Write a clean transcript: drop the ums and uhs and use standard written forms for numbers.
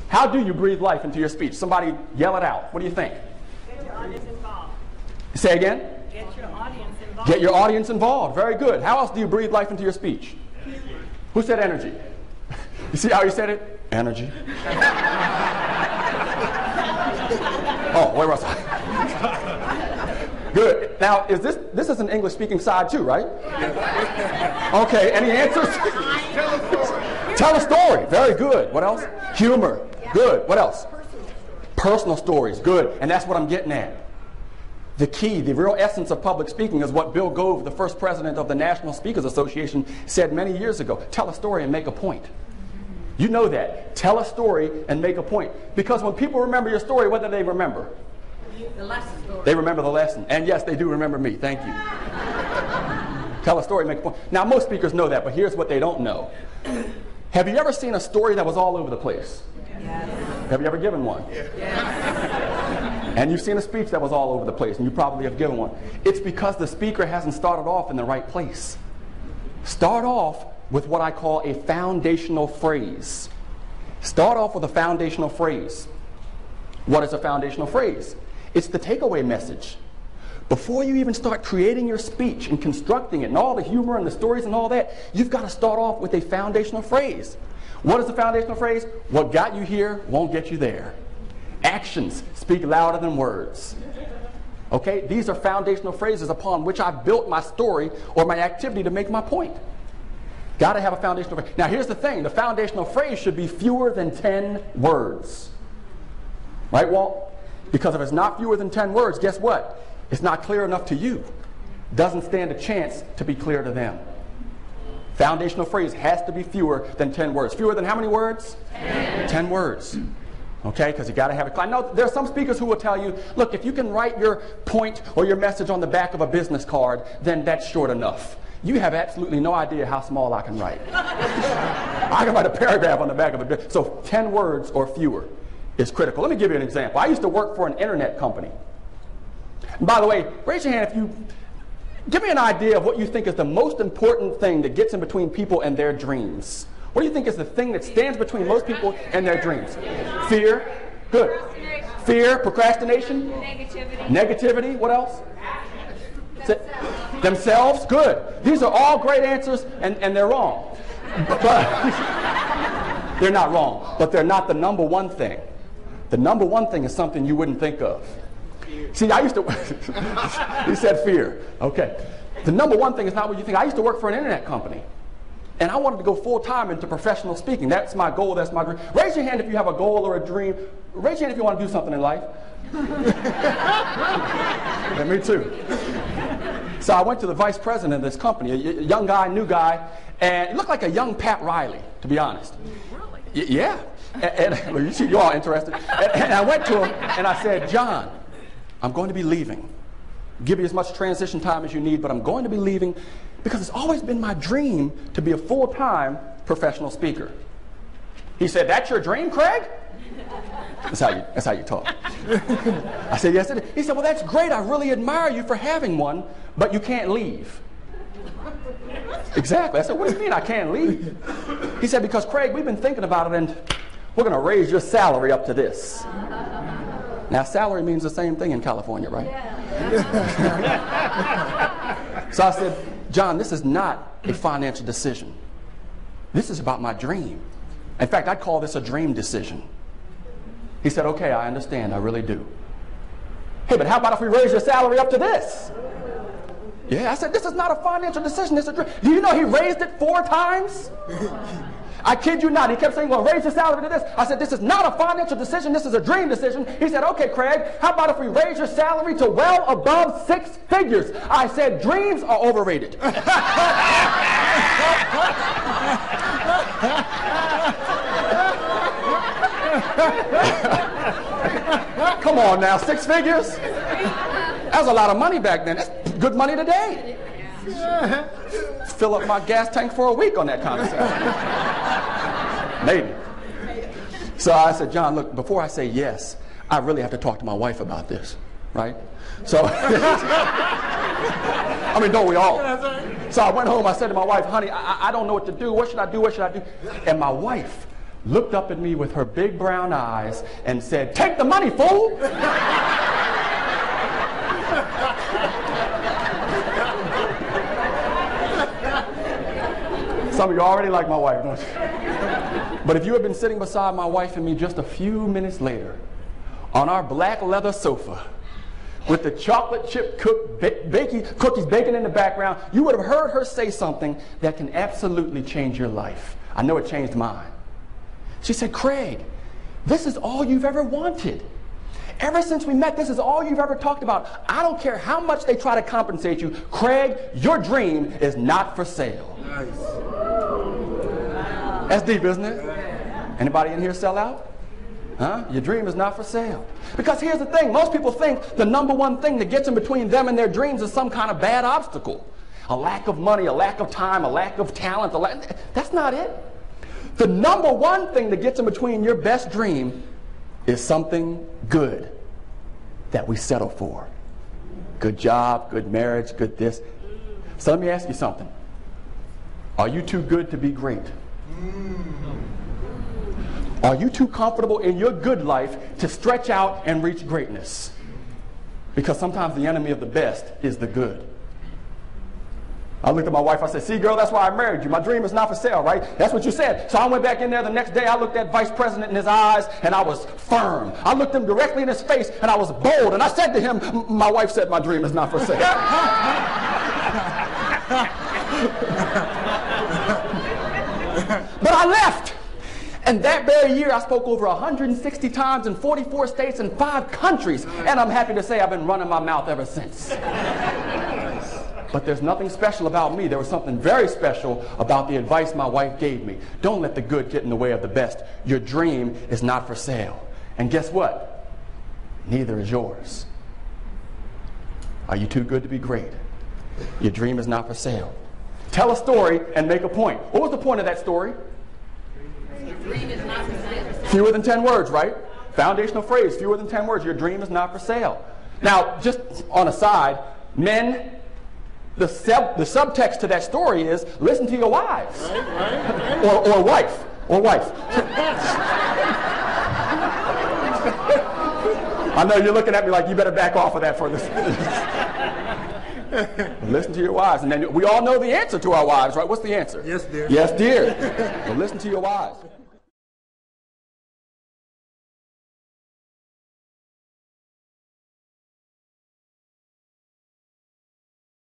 How do you breathe life into your speech? Somebody yell it out. What do you think? Get your audience involved. Say again? Get your audience involved. Get your audience involved. Very good. How else do you breathe life into your speech? Who said energy? You see how you said it? Energy. Oh, where was I? Good. Now, is this is an English speaking side too, right? Okay, any answers? Tell a story. Tell a story. Very good. What else? Humor. Good. What else? Personal stories. Good. And that's what I'm getting at. The key, the real essence of public speaking is what Bill Gove, the first president of the National Speakers Association, said many years ago. Tell a story and make a point. You know that. Tell a story and make a point. Because when people remember your story, what do they remember? The lesson story. They remember the lesson. And yes, they do remember me. Thank you. Tell a story, make a point. Now, most speakers know that, but here's what they don't know. Have you ever seen a story that was all over the place? Yes. Have you ever given one? Yes. And you've seen a speech that was all over the place, and you probably have given one. It's because the speaker hasn't started off in the right place. Start off with what I call a foundational phrase. Start off with a foundational phrase. What is a foundational phrase? It's the takeaway message. Before you even start creating your speech and constructing it and all the humor and the stories and all that, you've got to start off with a foundational phrase. What is the foundational phrase? What got you here won't get you there. Actions speak louder than words. Okay? These are foundational phrases upon which I've built my story or my activity to make my point. Got to have a foundational phrase. Now here's the thing. The foundational phrase should be fewer than 10 words. Right, Walt? Because if it's not fewer than 10 words, guess what? It's not clear enough to you. Doesn't stand a chance to be clear to them. Foundational phrase has to be fewer than 10 words. Fewer than how many words? 10. 10 words. Okay, because you got to have it. I know there are some speakers who will tell you, look, if you can write your point or your message on the back of a business card, then that's short enough. You have absolutely no idea how small I can write. I can write a paragraph on the back of a business. So 10 words or fewer is critical. Let me give you an example. I used to work for an internet company. And by the way, raise your hand if you give me an idea of what you think is the most important thing that gets in between people and their dreams. What do you think is the thing that stands between most people and their dreams? Fear. Good. Fear, procrastination. Negativity. What else? Themselves. Good. These are all great answers, and they're wrong. But they're not wrong, but they're not the number one thing. The number one thing is something you wouldn't think of. See, I used to, you said fear. Okay. The number one thing is not what you think. I used to work for an internet company. And I wanted to go full-time into professional speaking. That's my goal, that's my dream. Raise your hand if you have a goal or a dream. Raise your hand if you want to do something in life. Yeah, me too. So I went to the vice president of this company, a young guy, new guy, and he looked like a young Pat Riley, to be honest. Really? Yeah. And well, you see, you're all interested. And I went to him and I said, John, I'm going to be leaving. Give you as much transition time as you need, but I'm going to be leaving because it's always been my dream to be a full-time professional speaker. He said, that's your dream, Craig? That's how you talk. I said, yes, it is. He said, well, that's great. I really admire you for having one, but you can't leave. Exactly. I said, what do you mean I can't leave? He said, because, Craig, we've been thinking about it, and we're going to raise your salary up to this. Now, salary means the same thing in California, right? Yeah. So I said, John, this is not a financial decision. This is about my dream. In fact, I'd call this a dream decision. He said, okay, I understand. I really do. Hey, but how about if we raise your salary up to this? Yeah, I said, this is not a financial decision. It's a dream. Do you know he raised it 4 times? I kid you not. He kept saying, well, raise your salary to this. I said, this is not a financial decision. This is a dream decision. He said, okay, Craig, how about if we raise your salary to well above 6 figures? I said, dreams are overrated. Come on now, 6 figures? That was a lot of money back then. That's good money today. Fill up my gas tank for a week on that kind of stuff. Maybe. So I said, John, look, before I say yes, I really have to talk to my wife about this, right? So, I mean, don't we all? So I went home, I said to my wife, honey, I don't know what to do. What should I do? What should I do? And my wife looked up at me with her big brown eyes and said, "Take the money, fool!" Some of you already like my wife, don't you? But if you had been sitting beside my wife and me just a few minutes later on our black leather sofa with the chocolate chip cookies baking in the background, you would have heard her say something that can absolutely change your life. I know it changed mine. She said, "Craig, this is all you've ever wanted. Ever since we met, this is all you've ever talked about. I don't care how much they try to compensate you. Craig, your dream is not for sale." Nice. That's deep, isn't it? Anybody in here sell out? Huh? Your dream is not for sale. Because here's the thing. Most people think the number one thing that gets in between them and their dreams is some kind of bad obstacle. A lack of money, a lack of time, a lack of talent. That's not it. The number one thing that gets in between your best dream is something good that we settle for. Good job, good marriage, good this. So let me ask you something. Are you too good to be great? Are you too comfortable in your good life to stretch out and reach greatness? Because sometimes the enemy of the best is the good. I looked at my wife, I said, "See, girl, that's why I married you. My dream is not for sale, right? That's what you said." So I went back in there the next day. I looked at Vice President in his eyes, and I was firm. I looked him directly in his face, and I was bold. And I said to him, "My wife said my dream is not for sale." But I left. And that very year, I spoke over 160 times in 44 states and 5 countries. And I'm happy to say I've been running my mouth ever since. But there's nothing special about me. There was something very special about the advice my wife gave me. Don't let the good get in the way of the best. Your dream is not for sale. And guess what? Neither is yours. Are you too good to be great? Your dream is not for sale. Tell a story and make a point. What was the point of that story? Fewer than 10 words, right? Foundational phrase, fewer than 10 words. Your dream is not for sale. Now, just on a side, men, the subtext to that story is listen to your wives. Right. Or wife. I know you're looking at me like you better back off of that for this. Listen to your wives. And then we all know the answer to our wives, right? What's the answer? Yes, dear. Yes, dear. Well, listen to your wives.